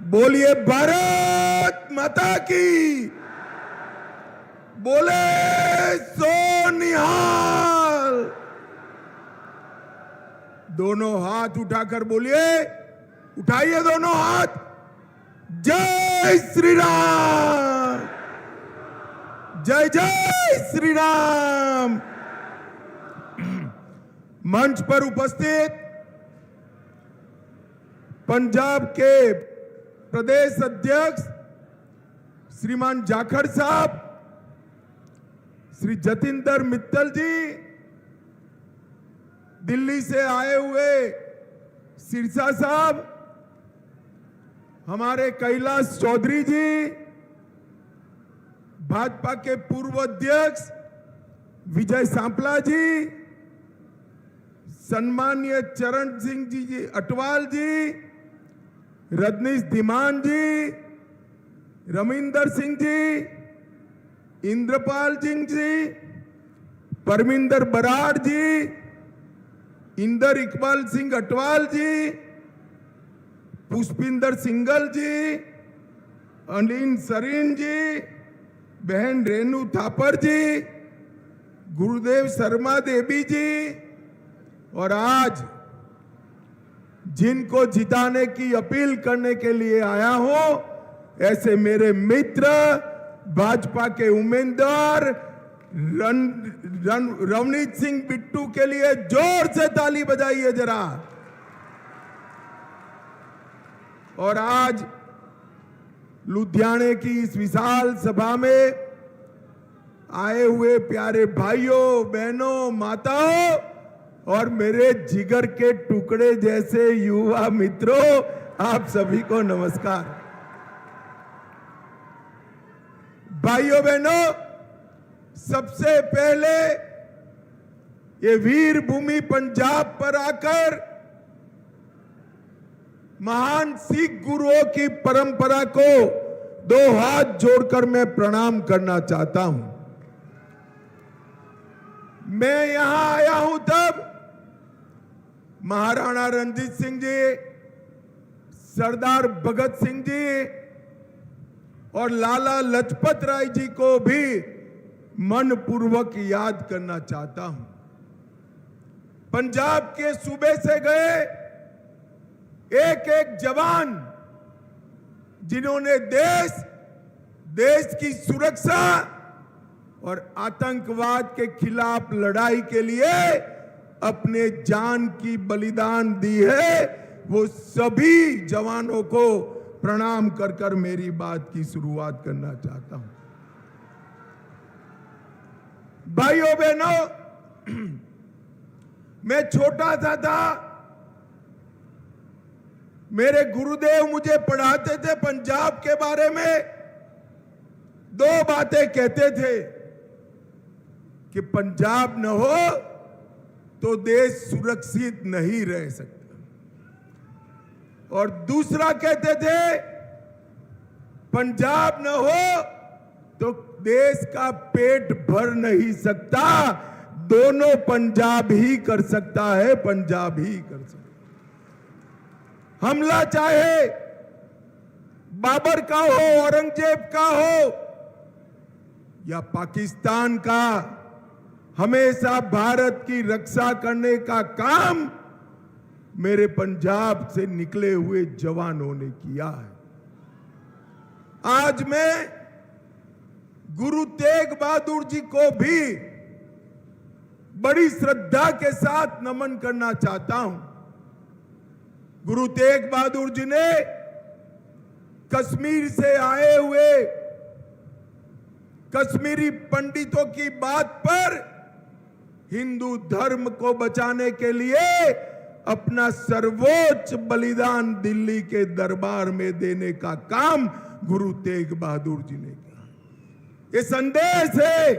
बोलिए भारत माता की, बोले सो निहाल। दोनों हाथ उठाकर बोलिए, उठाइए दोनों हाथ। जय श्री राम, जय जय श्री राम। मंच पर उपस्थित पंजाब के प्रदेश अध्यक्ष श्रीमान जाखड़ साहब, श्री जतिंदर मित्तल जी, दिल्ली से आए हुए सिरसा साहब, हमारे कैलाश चौधरी जी, भाजपा के पूर्व अध्यक्ष विजय सांपला जी, सम्मानीय चरण सिंह जी अटवाल जी, रजनीश धीमान जी, रमिंदर सिंह जी, इंद्रपाल सिंह जी, परमिंदर बराड़ जी, इंदर इकबाल सिंह अटवाल जी, पुष्पिंदर सिंगल जी, अनिल सरीन जी, बहन रेणु थापर जी, गुरुदेव शर्मा देवी जी, और आज जिनको जिताने की अपील करने के लिए आया हूं, ऐसे मेरे मित्र भाजपा के उम्मीदवार रवनीत सिंह बिट्टू के लिए जोर से ताली बजाइए जरा। और आज लुधियाने की इस विशाल सभा में आए हुए प्यारे भाइयों, बहनों, माताओं और मेरे जिगर के टुकड़े जैसे युवा मित्रों, आप सभी को नमस्कार। भाइयों बहनों, सबसे पहले ये वीर भूमि पंजाब पर आकर महान सिख गुरुओं की परंपरा को दो हाथ जोड़कर मैं प्रणाम करना चाहता हूं। मैं यहां आया हूं तब महाराणा रणजीत सिंह जी, सरदार भगत सिंह जी और लाला लजपत राय जी को भी मनपूर्वक याद करना चाहता हूं। पंजाब के सूबे से गए एक एक जवान, जिन्होंने देश की सुरक्षा और आतंकवाद के खिलाफ लड़ाई के लिए अपने जान की बलिदान दी है, वो सभी जवानों को प्रणाम कर कर मेरी बात की शुरुआत करना चाहता हूं। भाइयों बहनों, मैं छोटा सा था, मेरे गुरुदेव मुझे पढ़ाते थे पंजाब के बारे में। दो बातें कहते थे कि पंजाब न हो तो देश सुरक्षित नहीं रह सकता, और दूसरा कहते थे पंजाब न हो तो देश का पेट भर नहीं सकता, दोनों पंजाब ही कर सकता है, पंजाब ही कर सकता। हमला चाहे बाबर का हो, औरंगजेब का हो या पाकिस्तान का, हमेशा भारत की रक्षा करने का काम मेरे पंजाब से निकले हुए जवानों ने किया है। आज मैं गुरु तेग बहादुर जी को भी बड़ी श्रद्धा के साथ नमन करना चाहता हूं। गुरु तेग बहादुर जी ने कश्मीर से आए हुए कश्मीरी पंडितों की बात पर हिंदू धर्म को बचाने के लिए अपना सर्वोच्च बलिदान दिल्ली के दरबार में देने का काम गुरु तेग बहादुर जी ने किया। ये संदेश है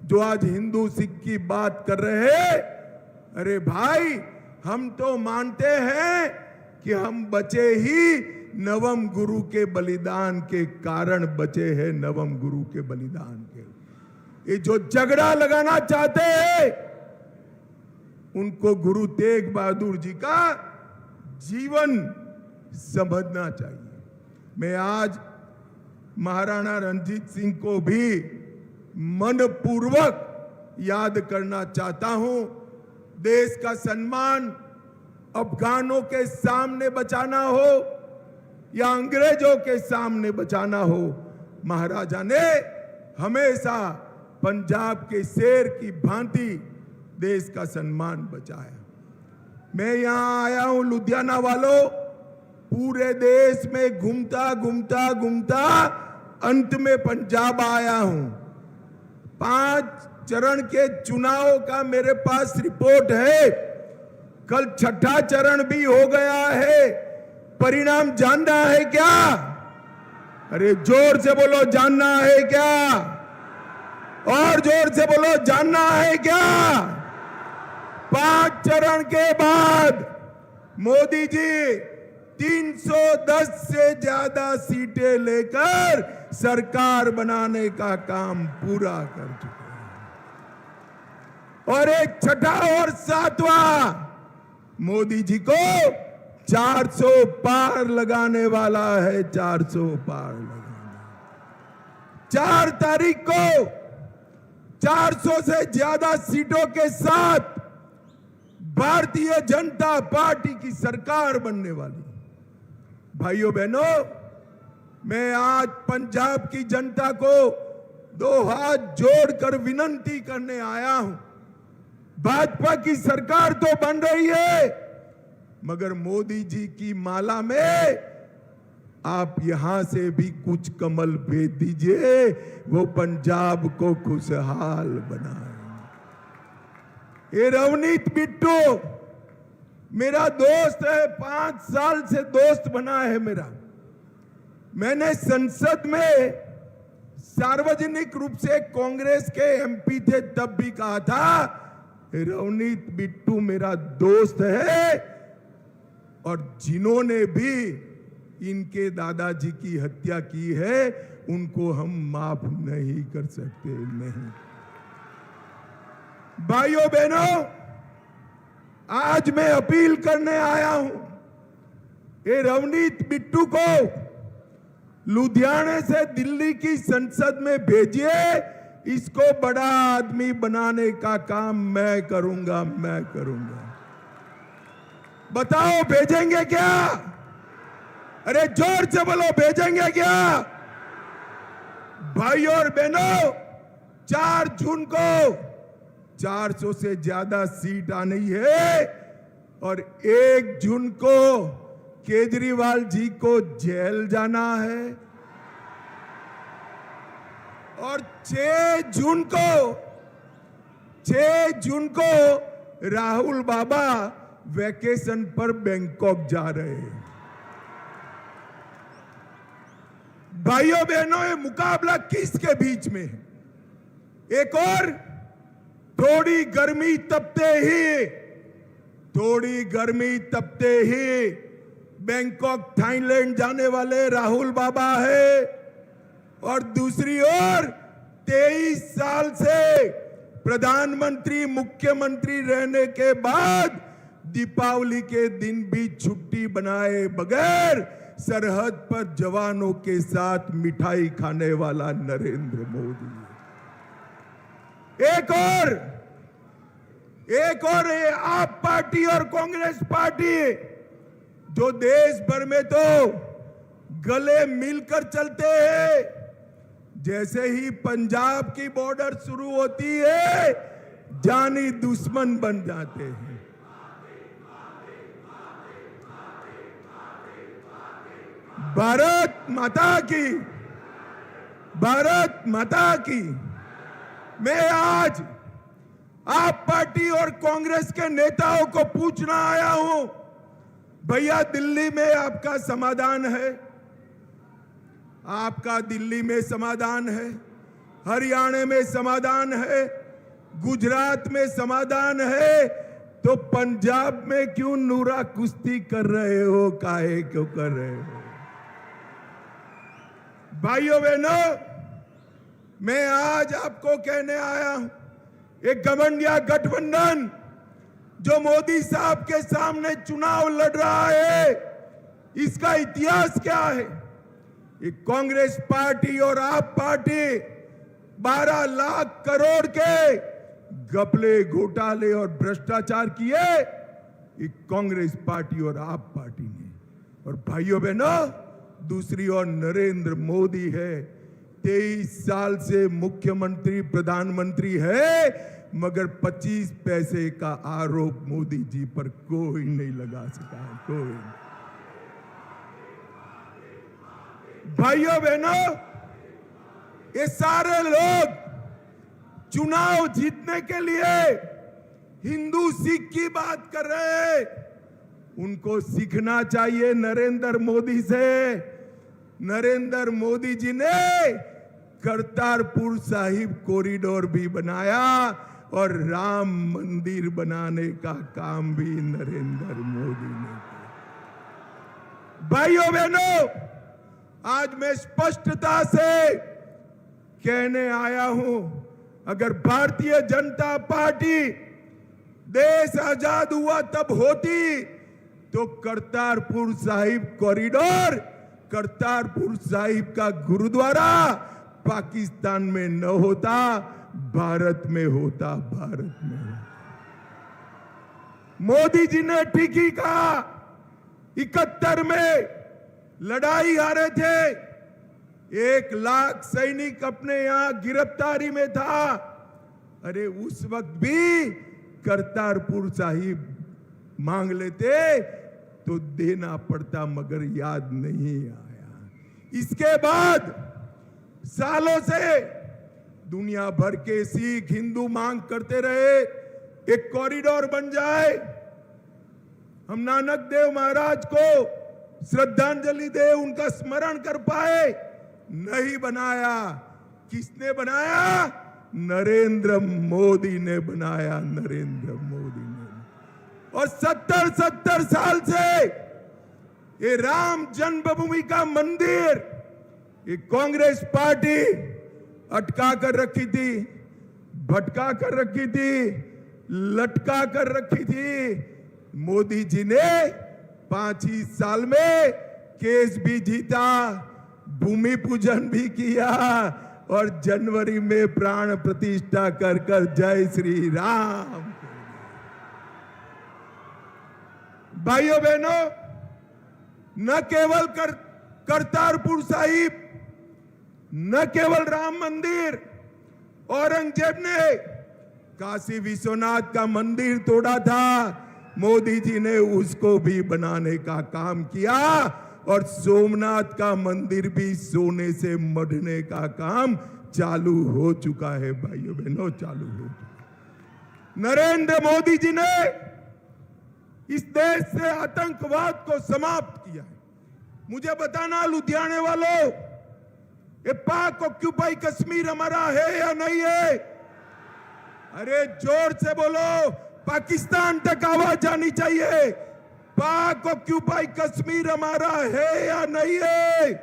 जो आज हिंदू सिख की बात कर रहे हैं। अरे भाई, हम तो मानते हैं कि हम बचे ही नवम गुरु के बलिदान के कारण बचे हैं, नवम गुरु के बलिदान के। ये जो झगड़ा लगाना चाहते हैं, उनको गुरु तेग बहादुर जी का जीवन समझना चाहिए। मैं आज महाराणा रणजीत सिंह को भी मनपूर्वक याद करना चाहता हूं। देश का सम्मान अफगानों के सामने बचाना हो या अंग्रेजों के सामने बचाना हो, महाराजा ने हमेशा पंजाब के शेर की भांति देश का सम्मान बचाया। मैं यहां आया हूं लुधियाना वालों, पूरे देश में घूमता घूमता घूमता अंत में पंजाब आया हूं। 5 चरण के चुनाव का मेरे पास रिपोर्ट है। कल 6ठा चरण भी हो गया है। परिणाम जानना है क्या? अरे जोर से बोलो, जानना है क्या? और जोर से बोलो, जानना है क्या? 5 चरण के बाद मोदी जी 310 से ज्यादा सीटें लेकर सरकार बनाने का काम पूरा कर चुके हैं। और एक 6ठा और 7वां मोदी जी को 400 पार लगाने वाला है। 400 पार लगाने 4 तारीख को 400 से ज्यादा सीटों के साथ भारतीय जनता पार्टी की सरकार बनने वाली। भाइयों बहनों, मैं आज पंजाब की जनता को 2 हाथ जोड़कर विनती करने आया हूं। भाजपा की सरकार तो बन रही है, मगर मोदी जी की माला में आप यहां से भी कुछ कमल भेज दीजिए, वो पंजाब को खुशहाल बनाए। ये रवनीत बिट्टू मेरा दोस्त है, 5 साल से दोस्त बना है मेरा। मैंने संसद में सार्वजनिक रूप से कांग्रेस के एमपी थे तब भी कहा था, रवनीत बिट्टू मेरा दोस्त है, और जिन्होंने भी इनके दादाजी की हत्या की है उनको हम माफ नहीं कर सकते। नहीं भाइयों बहनों, आज मैं अपील करने आया हूं, ये रवनीत बिट्टू को लुधियाने से दिल्ली की संसद में भेजिए। इसको बड़ा आदमी बनाने का काम मैं करूंगा। बताओ भेजेंगे क्या? अरे जोर से बोलो, भेजेंगे क्या? भाइयों और बहनों, 4 जून को 400 से ज्यादा सीट आनी है और 1 जून को केजरीवाल जी को जेल जाना है और 6 जून को राहुल बाबा वैकेशन पर बैंकॉक जा रहे हैं। भाइयों बहनों, ये मुकाबला किसके बीच में है? एक और थोड़ी गर्मी तपते ही बैंकॉक थाईलैंड जाने वाले राहुल बाबा है, और दूसरी ओर 23 साल से प्रधानमंत्री मुख्यमंत्री रहने के बाद दीपावली के दिन भी छुट्टी बनाए बगैर सरहद पर जवानों के साथ मिठाई खाने वाला नरेंद्र मोदी। एक और ये आप पार्टी और कांग्रेस पार्टी जो देश भर में तो गले मिलकर चलते हैं, जैसे ही पंजाब की बॉर्डर शुरू होती है जानी दुश्मन बन जाते हैं। भारत माता की। मैं आज आप पार्टी और कांग्रेस के नेताओं को पूछना आया हूं, भैया दिल्ली में आपका समाधान है, आपका दिल्ली में समाधान है, हरियाणा में समाधान है, गुजरात में समाधान है, तो पंजाब में क्यों नूरा कुश्ती कर रहे हो? काहे क्यों कर रहे हो? भाइयों बहनों, मैं आज आपको कहने आया हूं, एक घमंडिया गठबंधन जो मोदी साहब के सामने चुनाव लड़ रहा है, इसका इतिहास क्या है? ये कांग्रेस पार्टी और आप पार्टी 12 लाख करोड़ के घपले, घोटाले और भ्रष्टाचार किए ये कांग्रेस पार्टी और आप पार्टी ने। और भाइयों बहनों, दूसरी ओर नरेंद्र मोदी है, 23 साल से मुख्यमंत्री प्रधानमंत्री है, मगर 25 पैसे का आरोप मोदी जी पर कोई नहीं लगा सका, कोई। भाइयों बहनों, ये सारे लोग चुनाव जीतने के लिए हिंदू सिख की बात कर रहे हैं। उनको सीखना चाहिए नरेंद्र मोदी से। नरेंद्र मोदी जी ने करतारपुर साहिब कॉरिडोर भी बनाया और राम मंदिर बनाने का काम भी नरेंद्र मोदी ने किया। भाइयों बहनों, आज मैं स्पष्टता से कहने आया हूं, अगर भारतीय जनता पार्टी देश आजाद हुआ तब होती तो करतारपुर साहिब कॉरिडोर, करतारपुर साहिब का गुरुद्वारा पाकिस्तान में न होता, भारत में होता, भारत में होता। मोदी जी ने ठीक ही कहा, 71 में लड़ाई हारे थे, 1 लाख सैनिक अपने यहां गिरफ्तारी में था। अरे उस वक्त भी करतारपुर साहिब मांग लेते तो देना पड़ता, मगर याद नहीं आया। इसके बाद सालों से दुनिया भर के सिख हिंदू मांग करते रहे एक कॉरिडोर बन जाए, हम नानक देव महाराज को श्रद्धांजलि दे, उनका स्मरण कर पाए। नहीं बनाया। किसने बनाया? नरेंद्र मोदी ने बनाया, नरेंद्र मोदी ने। और 70 साल से ये राम जन्मभूमि का मंदिर ये कांग्रेस पार्टी अटका कर रखी थी, भटका कर रखी थी, लटका कर रखी थी। मोदी जी ने 5 ही साल में केस भी जीता, भूमि पूजन भी किया और जनवरी में प्राण प्रतिष्ठा कर कर जय श्री राम। भाइयों बहनों, न केवल करतारपुर साहिब, न केवल राम मंदिर, औरंगजेब ने काशी विश्वनाथ का मंदिर तोड़ा था, मोदी जी ने उसको भी बनाने का काम किया और सोमनाथ का मंदिर भी सोने से मढ़ने का काम चालू हो चुका है। भाइयों बहनों, चालू हो चुका। नरेंद्र मोदी जी ने इस देश से आतंकवाद को समाप्त किया है। मुझे बताना लुधियाने वालों, ये पाक ऑक्यूपाई कश्मीर हमारा है या नहीं है? अरे जोर से बोलो, पाकिस्तान तक आवाज जानी चाहिए। पाक ऑक्यूपाई कश्मीर हमारा है या नहीं है?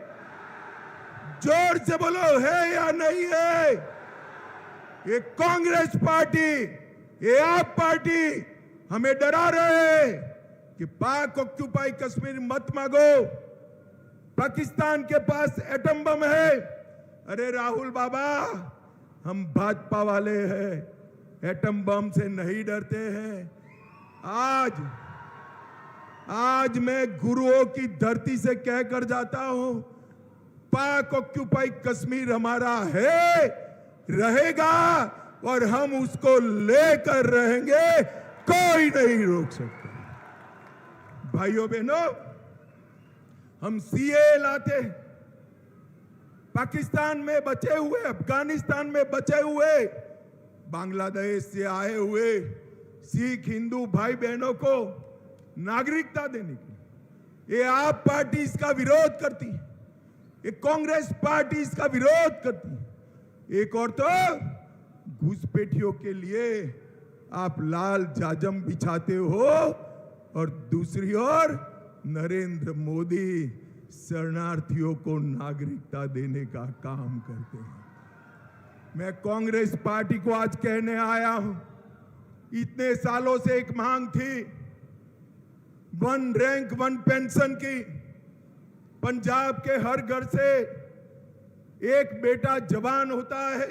जोर से बोलो, है या नहीं है? ये कांग्रेस पार्टी, ये आप पार्टी हमें डरा रहे हैं कि पाक ऑक्यूपाई कश्मीर मत मांगो, पाकिस्तान के पास एटम बम है। अरे राहुल बाबा, हम भाजपा वाले हैं, एटम बम से नहीं डरते हैं। आज मैं गुरुओं की धरती से कहकर जाता हूं, पाक ऑक्यूपाई कश्मीर हमारा है, रहेगा और हम उसको लेकर रहेंगे, कोई नहीं रोक सकता। भाइयों बहनों, हम सीए लाते, पाकिस्तान में बचे हुए, अफगानिस्तान में बचे हुए, बांग्लादेश से आए हुए सिख हिंदू भाई बहनों को नागरिकता देने की ये आप पार्टी इसका विरोध करती है, ये कांग्रेस पार्टी इसका विरोध करती है। एक और तो घुसपैठियों के लिए आप लाल जाजम बिछाते हो और दूसरी ओर नरेंद्र मोदी शरणार्थियों को नागरिकता देने का काम करते हैं। मैं कांग्रेस पार्टी को आज कहने आया हूं, इतने सालों से एक मांग थी 1 रैंक 1 पेंशन की, पंजाब के हर घर से एक बेटा जवान होता है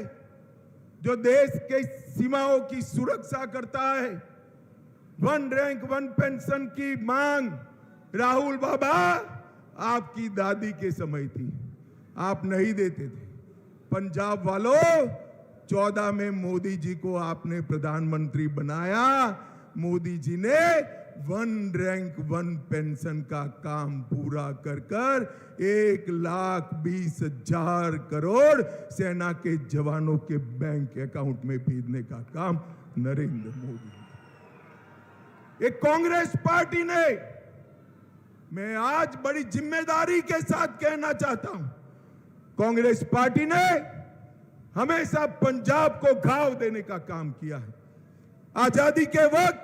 जो देश के सीमाओं की सुरक्षा करता है। 1 रैंक 1 पेंशन की मांग राहुल बाबा आपकी दादी के समय थी, आप नहीं देते थे। पंजाब वालों, 14 में मोदी जी को आपने प्रधानमंत्री बनाया। मोदी जी ने 1 रैंक 1 पेंशन का काम पूरा कर 1,20,000 करोड़ सेना के जवानों के बैंक अकाउंट में भेजने का काम नरेंद्र मोदी ने। एक कांग्रेस पार्टी ने, मैं आज बड़ी जिम्मेदारी के साथ कहना चाहता हूं, कांग्रेस पार्टी ने हमेशा पंजाब को घाव देने का काम किया है। आजादी के वक्त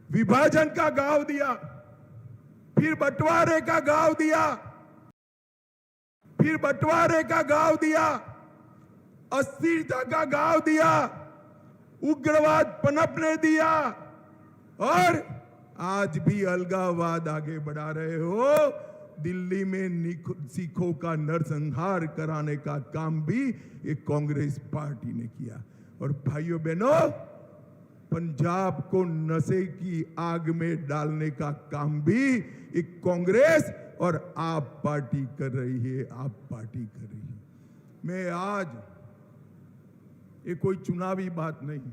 विभाजन का घाव दिया, फिर बंटवारे का घाव दिया, फिर बंटवारे का घाव दिया, अस्थिरता का घाव दिया, उग्रवाद पनपने दिया, और आज भी अलगाववाद आगे बढ़ा रहे हो। दिल्ली में सिखों का नरसंहार कराने का काम भी एक कांग्रेस पार्टी ने किया। और भाइयों बहनों, पंजाब को नशे की आग में डालने का काम भी एक कांग्रेस और आप पार्टी कर रही है, आप पार्टी कर रही है। मैं आज, ये कोई चुनावी बात नहीं,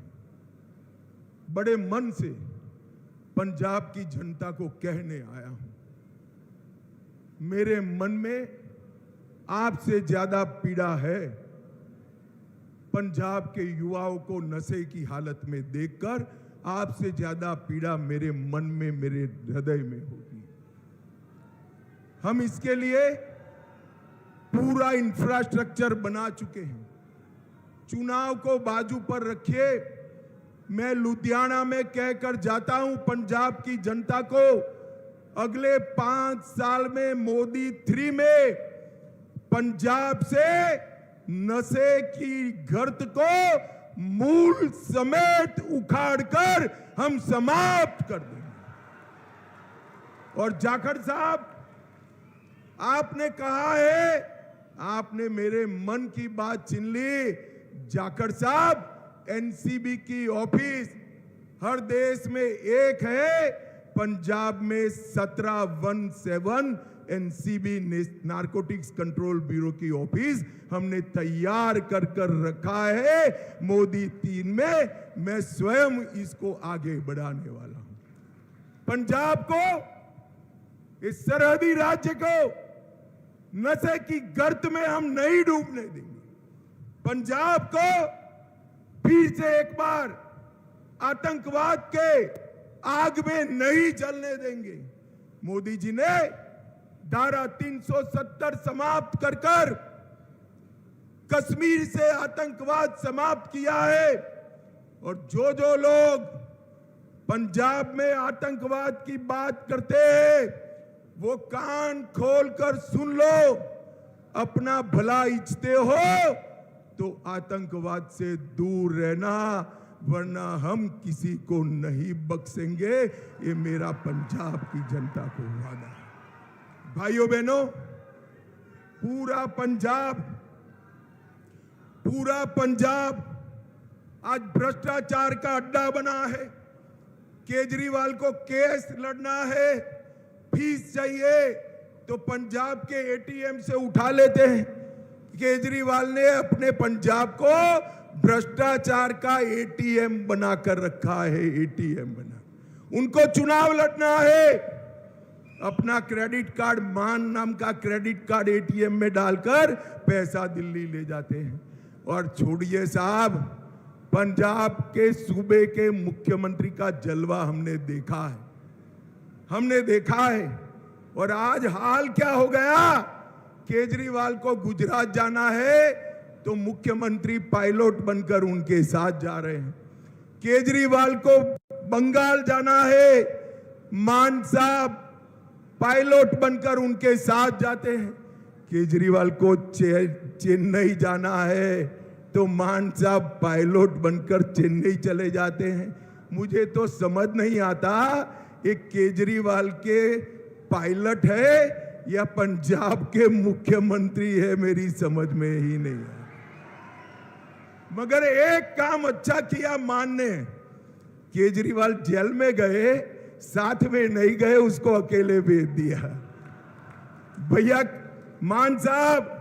बड़े मन से पंजाब की जनता को कहने आया हूं। मेरे मन में आपसे ज्यादा पीड़ा है पंजाब के युवाओं को नशे की हालत में देखकर। आपसे ज्यादा पीड़ा मेरे मन में, मेरे हृदय में होगी। हम इसके लिए पूरा इंफ्रास्ट्रक्चर बना चुके हैं। चुनाव को बाजू पर रखिए, मैं लुधियाना में कहकर जाता हूं पंजाब की जनता को, अगले 5 साल में मोदी 3 में पंजाब से नशे की गर्त को मूल समेत उखाड़कर हम समाप्त कर देंगे। और जाखड़ साहब, आपने कहा है, आपने मेरे मन की बात छीन ली। जाखड़ साहब, एनसीबी की ऑफिस हर देश में एक है, पंजाब में 1717 एनसीबी नारकोटिक्स कंट्रोल ब्यूरो की ऑफिस हमने तैयार कर रखा है। मोदी 3 में मैं स्वयं इसको आगे बढ़ाने वाला हूं। पंजाब को, इस सरहदी राज्य को नशे की गर्त में हम नहीं डूबने देंगे। पंजाब को फिर से एक बार आतंकवाद के आग में नहीं जलने देंगे। मोदी जी ने धारा 370 समाप्त कर कश्मीर से आतंकवाद समाप्त किया है। और जो लोग पंजाब में आतंकवाद की बात करते हैं, वो कान खोलकर सुन लो। अपना भला इच्छते हो तो आतंकवाद से दूर रहना, वरना हम किसी को नहीं बख्शेंगे। ये मेरा पंजाब की जनता को वादा है। भाइयों बहनों, पूरा पंजाब आज भ्रष्टाचार का अड्डा बना है। केजरीवाल को केस लड़ना है, फीस चाहिए तो पंजाब के एटीएम से उठा लेते हैं। केजरीवाल ने अपने पंजाब को भ्रष्टाचार का एटीएम बनाकर रखा है, एटीएम बना। उनको चुनाव लड़ना है, अपना क्रेडिट कार्ड, मान नाम का क्रेडिट कार्ड एटीएम में डालकर पैसा दिल्ली ले जाते हैं। और छोड़िए साहब, पंजाब के सूबे के मुख्यमंत्री का जलवा हमने देखा है। और आज हाल क्या हो गया, केजरीवाल को गुजरात जाना है तो मुख्यमंत्री पायलट बनकर उनके साथ जा रहे हैं। केजरीवाल को बंगाल जाना है, मान साहब पायलट बनकर उनके साथ जाते हैं। केजरीवाल को चेन्नई जाना है तो मान साहब पायलट बनकर चेन्नई चले जाते हैं। मुझे तो समझ नहीं आता, एक केजरीवाल के पायलट है या पंजाब के मुख्यमंत्री है, मेरी समझ में ही नहीं है। मगर एक काम अच्छा किया मान ने, केजरीवाल जेल में गए, साथ में नहीं गए, उसको अकेले भेज दिया। भैया मान साहब,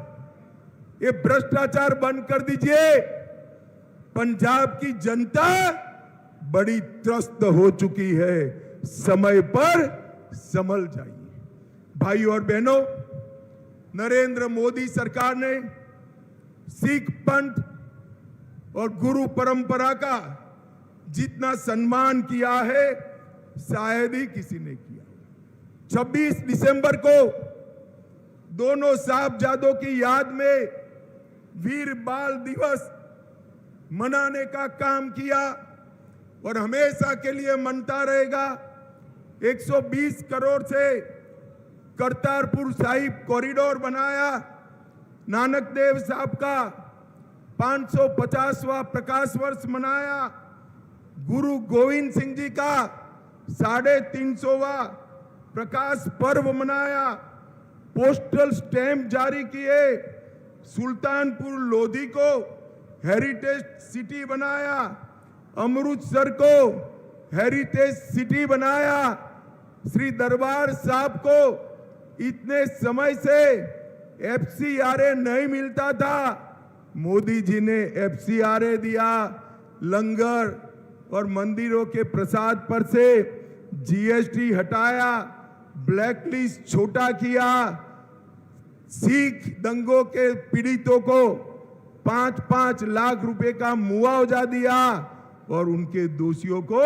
ये भ्रष्टाचार बंद कर दीजिए। पंजाब की जनता बड़ी त्रस्त हो चुकी है, समय पर संभल जाइए। भाई और बहनों, नरेंद्र मोदी सरकार ने सिख पंथ और गुरु परंपरा का जितना सम्मान किया है शायद ही किसी ने किया। 26 दिसंबर को दोनों साहबजादों की याद में वीर बाल दिवस मनाने का काम किया और हमेशा के लिए मनता रहेगा। 120 करोड़ से करतारपुर साहिब कॉरिडोर बनाया। नानक देव साहब का 550वां प्रकाश वर्ष मनाया। गुरु गोविंद सिंह जी का 350वां प्रकाश पर्व मनाया। पोस्टल स्टैंप जारी किए। सुल्तानपुर लोधी को हेरिटेज सिटी बनाया। अमृतसर को हेरिटेज सिटी बनाया। श्री दरबार साहब को इतने समय से FCRA नहीं मिलता था, मोदी जी ने FCRA दिया। लंगर और मंदिरों के प्रसाद पर से GST हटाया, ब्लैकलिस्ट छोटा किया। सिख दंगों के पीड़ितों को 5-5 लाख रुपए का मुआवजा दिया और उनके दोषियों को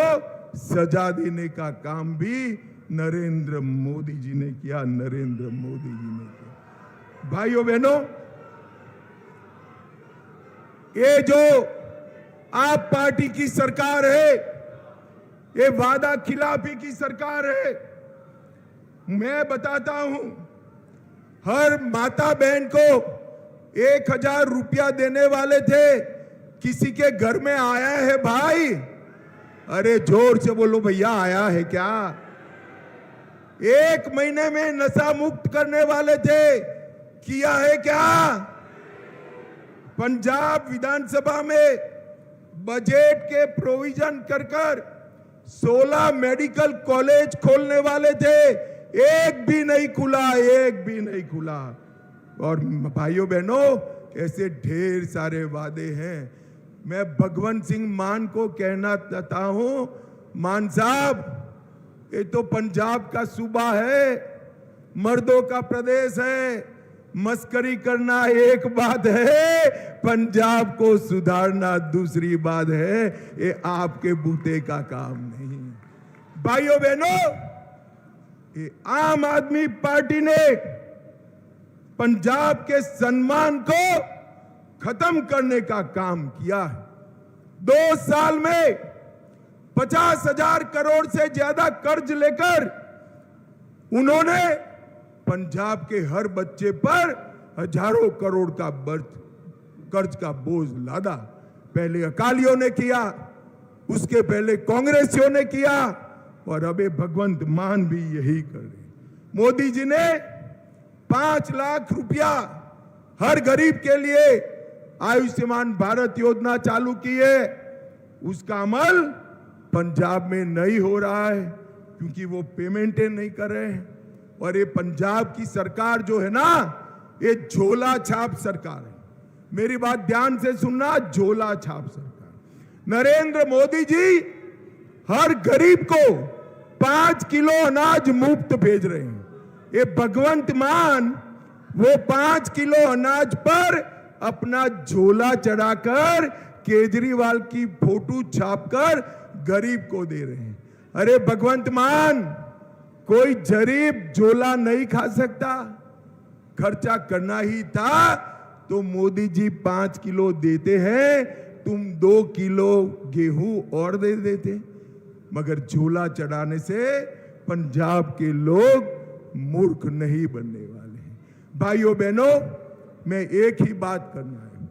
सजा देने का काम भी नरेंद्र मोदी जी ने किया। नरेंद्र मोदी जी ने किया। भाइयों बहनों, ये जो आप पार्टी की सरकार है, ये वादा खिलाफी की सरकार है। मैं बताता हूं, हर माता बहन को 1000 रुपया देने वाले थे, किसी के घर में आया है भाई? अरे जोर से बोलो भैया, आया है क्या? 1 महीने में नशा मुक्त करने वाले थे, किया है क्या? पंजाब विधानसभा में बजट के प्रोविजन कर 16 मेडिकल कॉलेज खोलने वाले थे, एक भी नहीं खुला, एक भी नहीं खुला। और भाइयों बहनों, ऐसे ढेर सारे वादे हैं। मैं भगवंत सिंह मान को कहना चाहता हूं, मान साहब, ये तो पंजाब का सूबा है, मर्दों का प्रदेश है। मस्करी करना एक बात है, पंजाब को सुधारना दूसरी बात है। ये आपके बूते का काम नहीं। भाइयों बहनों, ये आम आदमी पार्टी ने पंजाब के सम्मान को खत्म करने का काम किया है। 2 साल में 50,000 करोड़ से ज्यादा कर्ज लेकर उन्होंने पंजाब के हर बच्चे पर हजारों करोड़ का कर्ज का बोझ लादा। पहले अकालियों ने किया, उसके पहले कांग्रेसियों ने किया और अब भगवंत मान भी यही कर रहे। मोदी जी ने 5 लाख रुपया हर गरीब के लिए आयुष्मान भारत योजना चालू की है। उसका अमल पंजाब में नहीं हो रहा है क्योंकि वो पेमेंटें नहीं कर रहे हैं। और ये पंजाब की सरकार जो है ना, ये झोला छाप सरकार है। मेरी बात ध्यान से सुनना, झोला छाप सरकार। नरेंद्र मोदी जी हर गरीब को 5 किलो अनाज मुफ्त भेज रहे हैं। ये भगवंत मान वो 5 किलो अनाज पर अपना झोला चढ़ाकर केजरीवाल की फोटो छापकर गरीब को दे रहे हैं। अरे भगवंत मान, कोई गरीब झोला नहीं खा सकता। खर्चा करना ही था तो मोदी जी 5 किलो देते हैं, तुम 2 किलो गेहूं और दे देते। मगर झोला चढ़ाने से पंजाब के लोग मूर्ख नहीं बनने वाले हैं। भाइयों बहनों, मैं एक ही बात करना है,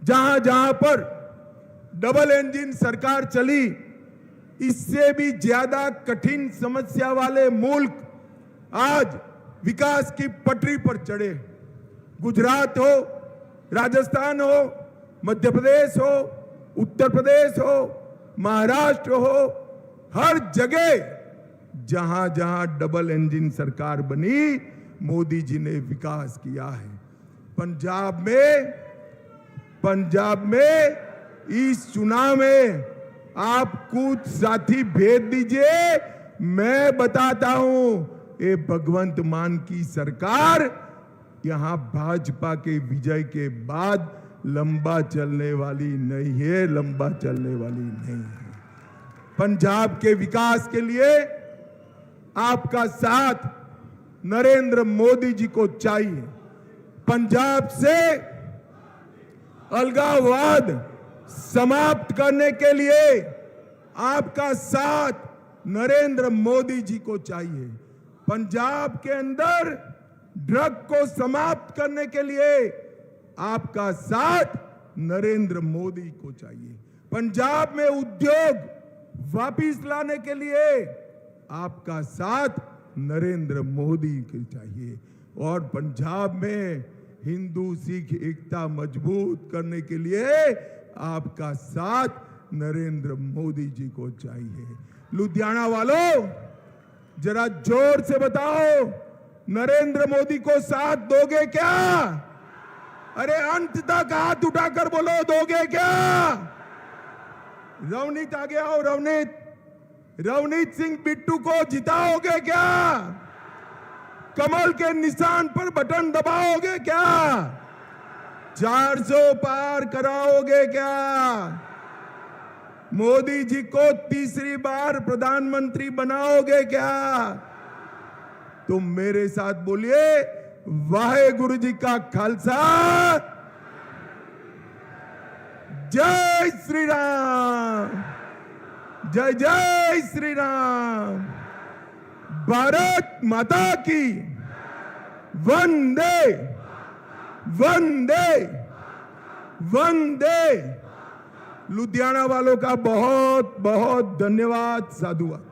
जहां जहां पर डबल इंजन सरकार चली, इससे भी ज्यादा कठिन समस्या वाले मुल्क आज विकास की पटरी पर चढ़े। गुजरात हो, राजस्थान हो, मध्य प्रदेश हो, उत्तर प्रदेश हो, महाराष्ट्र हो, हर जगह जहां जहां डबल इंजन सरकार बनी, मोदी जी ने विकास किया है। पंजाब में इस चुनाव में आप कुछ साथी भेज दीजिए, मैं बताता हूं ये भगवंत मान की सरकार यहां भाजपा के विजय के बाद लंबा चलने वाली नहीं है, लंबा चलने वाली नहीं है। पंजाब के विकास के लिए आपका साथ नरेंद्र मोदी जी को चाहिए। पंजाब से अलगाववाद समाप्त करने के लिए आपका साथ नरेंद्र मोदी जी को चाहिए। पंजाब के अंदर ड्रग को समाप्त करने के लिए आपका साथ नरेंद्र मोदी को चाहिए। पंजाब में उद्योग वापिस लाने के लिए आपका साथ नरेंद्र मोदी को चाहिए। और पंजाब में हिंदू सिख एकता मजबूत करने के लिए आपका साथ नरेंद्र मोदी जी को चाहिए। लुधियाना वालों, जरा जोर से बताओ, नरेंद्र मोदी को साथ दोगे क्या? अरे अंत तक हाथ उठाकर बोलो, दोगे क्या? रवनीत आगे आओ। रवनीत सिंह बिट्टू को जिताओगे क्या? कमल के निशान पर बटन दबाओगे क्या? 400 पार कराओगे क्या? मोदी जी को तीसरी बार प्रधानमंत्री बनाओगे क्या? तुम मेरे साथ बोलिए, वाहेगुरु जी का खालसा, जय श्री राम, जय जय श्री राम। भारत माता की वंदे वंदे वंदे। लुधियाना वालों का बहुत बहुत धन्यवाद, साधुवाद।